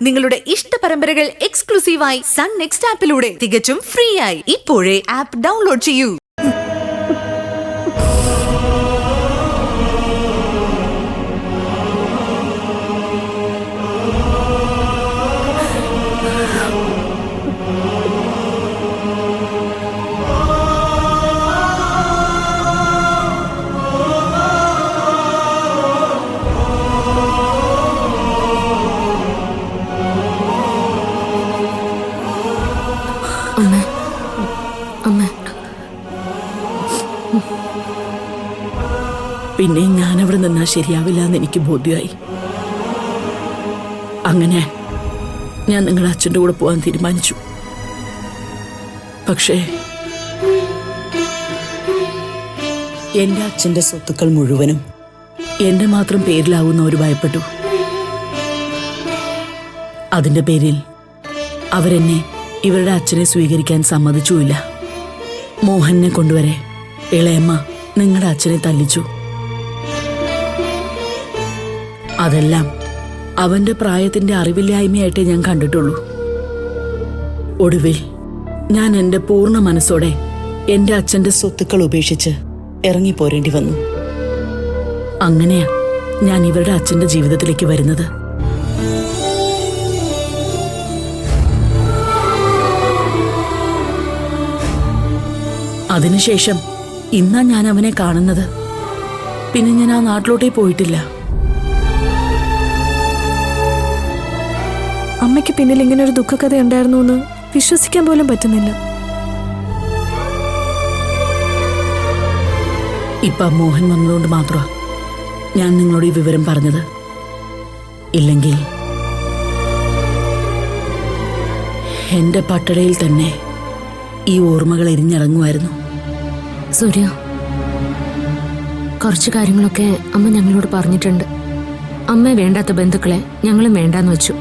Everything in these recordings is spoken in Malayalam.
നിങ്ങളുടെ ഇഷ്ട പരമ്പരകൾ എക്സ്ക്ലൂസീവായി സൺ നെക്സ്റ്റ് ആപ്പിലൂടെ തികച്ചും ഫ്രീ ആയി ഇപ്പോഴേ ആപ്പ് ഡൗൺലോഡ് ചെയ്യൂ. പിന്നെ ഞാനവിടെ നിന്നാൽ ശരിയാവില്ല എന്ന് എനിക്ക് ബോധ്യമായി. അങ്ങനെ ഞാൻ നിങ്ങളുടെ അച്ഛൻ്റെ കൂടെ പോകാൻ തീരുമാനിച്ചു. പക്ഷേ എൻ്റെ അച്ഛൻ്റെ സ്വത്തുക്കൾ മുഴുവനും എൻ്റെ മാത്രം പേരിലാവുന്നവർ ഭയപ്പെട്ടു. അതിൻ്റെ പേരിൽ അവരെന്നെ ഇവരുടെ അച്ഛനെ സ്വീകരിക്കാൻ സമ്മതിച്ചുമില്ല. മോഹനെ കൊണ്ടുവരെ ഇളയമ്മ നിങ്ങളുടെ അച്ഛനെ തല്ലിച്ചു. അതെല്ലാം അവന്റെ പ്രായത്തിന്റെ അറിവില്ലായ്മയായിട്ടേ ഞാൻ കണ്ടിട്ടുള്ളൂ. ഒടുവിൽ ഞാൻ എൻ്റെ പൂർണ്ണ മനസ്സോടെ എൻ്റെ അച്ഛൻ്റെ സ്വത്തുക്കൾ ഉപേക്ഷിച്ച് ഇറങ്ങിപ്പോരേണ്ടി വന്നു. അങ്ങനെയാ ഞാൻ ഇവരുടെ അച്ഛൻ്റെ ജീവിതത്തിലേക്ക് വരുന്നത്. അതിനുശേഷം ഇന്നാ ഞാൻ അവനെ കാണുന്നത്. പിന്നെ ഞാൻ ആ നാട്ടിലോട്ടേ പോയിട്ടില്ല. അമ്മയ്ക്ക് പിന്നിൽ ഇങ്ങനെ ഒരു ദുഃഖകഥ ഉണ്ടായിരുന്നു എന്ന് വിശ്വസിക്കാൻ പോലും പറ്റുന്നില്ല. ഇപ്പൊ മോഹൻ വന്നതുകൊണ്ട് മാത്രമാ ഞാൻ നിങ്ങളോട് ഈ വിവരം പറഞ്ഞത്. ഇല്ലെങ്കിൽ എന്റെ പട്ടടയിൽ തന്നെ ഈ ഓർമ്മകൾ എരിഞ്ഞിറങ്ങുമായിരുന്നു. സൂര്യ, കുറച്ച് കാര്യങ്ങളൊക്കെ അമ്മ ഞങ്ങളോട് പറഞ്ഞിട്ടുണ്ട്. അമ്മ വേണ്ടാത്ത ബന്ധുക്കളെ ഞങ്ങളും വേണ്ടാന്ന് വെച്ചു.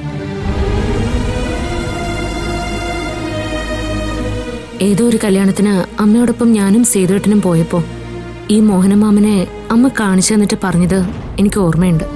ഏതോ ഒരു കല്യാണത്തിന് അമ്മയോടൊപ്പം ഞാനും സേതുവേട്ടനും പോയപ്പോ ഈ മോഹനമാമനെ അമ്മ കാണിച്ചു തന്നിട്ട് പറഞ്ഞത് എനിക്ക് ഓർമ്മയുണ്ട്.